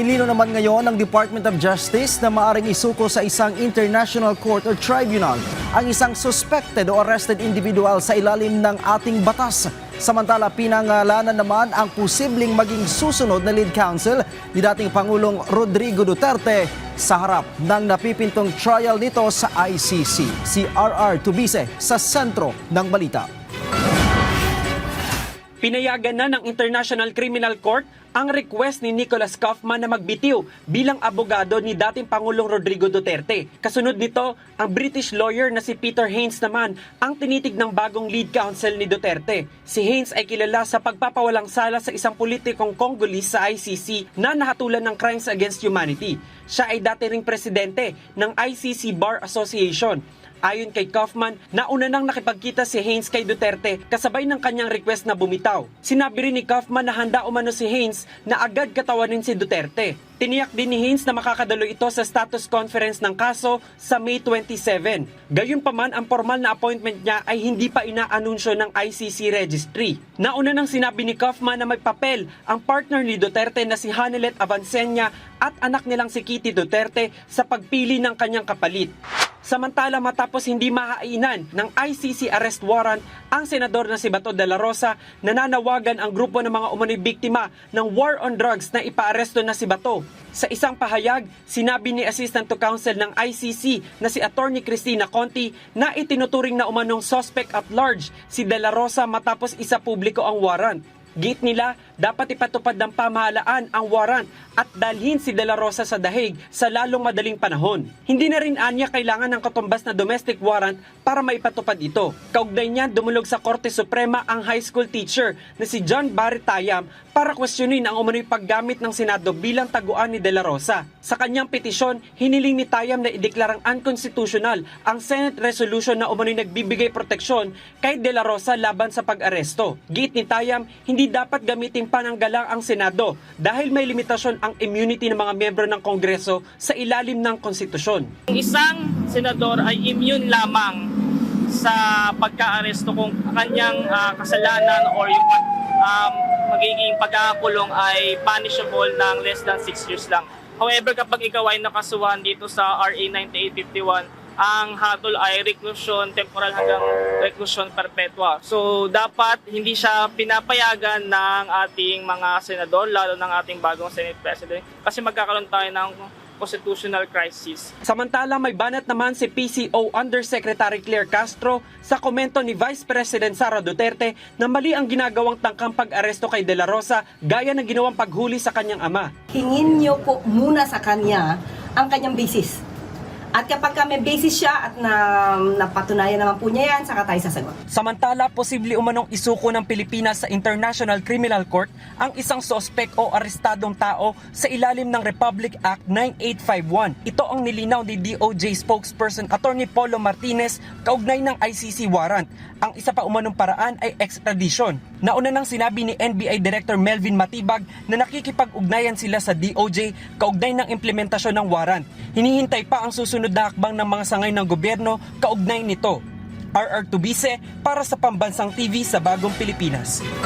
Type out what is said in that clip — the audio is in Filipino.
Inilino naman ngayon ng Department of Justice na maaring isuko sa isang international court or tribunal ang isang suspected o arrested individual sa ilalim ng ating batas. Samantala, pinangalanan naman ang posibleng maging susunod na lead counsel ni dating Pangulong Rodrigo Duterte sa harap ng napipintong trial nito sa ICC. Si RR Tubise sa sentro ng balita. Pinayagan na ng International Criminal Court ang request ni Nicholas Kaufman na magbitiw bilang abogado ni dating Pangulong Rodrigo Duterte. Kasunod nito, ang British lawyer na si Peter Haines naman ang tinitig ng bagong lead counsel ni Duterte. Si Haines ay kilala sa pagpapawalang sala sa isang politikong Congolese sa ICC na nahatulan ng crimes against humanity. Siya ay dati ring presidente ng ICC Bar Association. Ayon kay Kaufman, nauna nang nakipagkita si Haines kay Duterte kasabay ng kanyang request na bumitaw. Sinabi rin ni Kaufman na handa umano si Haines na agad katawanin si Duterte. Tiniyak din ni Haines na makakadalo ito sa status conference ng kaso sa May 27. Gayunpaman, ang formal na appointment niya ay hindi pa inaanunsyo ng ICC registry. Nauna nang sinabi ni Kaufman na may papel ang partner ni Duterte na si Hanelet Avancenia at anak nilang si Kitty Duterte sa pagpili ng kanyang kapalit. Samantala, matapos hindi makainan ng ICC arrest warrant ang senador na si Bato de la Rosa, nananawagan ang grupo ng mga umano'y biktima ng war on drugs na ipaaresto na si Bato. Sa isang pahayag, sinabi ni Assistant to Counsel ng ICC na si Attorney Cristina Conti na itinuturing na umanong suspect at large si de la Rosa matapos isa publiko ang warrant. Gate nila, dapat ipatupad ng pamahalaan ang warrant at dalhin si De La Rosa sa dahig sa lalong madaling panahon. Hindi na rin anya kailangan ng katumbas na domestic warrant para maipatupad ito. Kaugnay niyan, dumulog sa Korte Suprema ang high school teacher na si John Barry Tayam para questionin ang umano'y paggamit ng Senado bilang taguan ni De La Rosa. Sa kanyang petisyon, hiniling ni Tayam na ideklarang unconstitutional ang Senate resolution na umano'y nagbibigay proteksyon kay De La Rosa laban sa pag-aresto. Gate ni Tayam, hindi dapat gamitin pananggalang ang Senado dahil may limitasyon ang immunity ng mga miyembro ng Kongreso sa ilalim ng konstitusyon. Isang senador ay immune lamang sa pagka-aresto kung kanyang kasalanan or yung magiging pagkakakulong ay punishable ng less than 6 years lang. However, kapag ikaw ay nakasuhan dito sa RA 9851, ang hatol ay reclusion temporal hanggang reclusion perpetua. So dapat hindi siya pinapayagan ng ating mga senador, lalo ng ating bagong Senate President, kasi magkakaroon tayo ng constitutional crisis. Samantala, may banat naman si PCO Undersecretary Claire Castro sa komento ni Vice President Sara Duterte na mali ang ginagawang tangkang pag-aresto kay De La Rosa gaya ng ginawang paghuli sa kanyang ama. Hingin niyo po muna sa kanya ang kanyang basis. At kapag may basis siya at napatunayan naman po niya yan, saka tayo sasagot. Samantala, posible umanong isuko ng Pilipinas sa International Criminal Court ang isang sospek o arestadong tao sa ilalim ng Republic Act 9851. Ito ang nilinaw ni DOJ spokesperson Attorney Polo Martinez kaugnay ng ICC warrant. Ang isa pa umanong paraan ay extradition. Nauna nang sinabi ni NBI Director Melvin Matibag na nakikipag-ugnayan sila sa DOJ kaugnay ng implementasyon ng warrant. Hinihintay pa ang susunod na hakbang ng mga sangay ng gobyerno kaugnay nito. RR Tubise para sa Pambansang TV sa Bagong Pilipinas.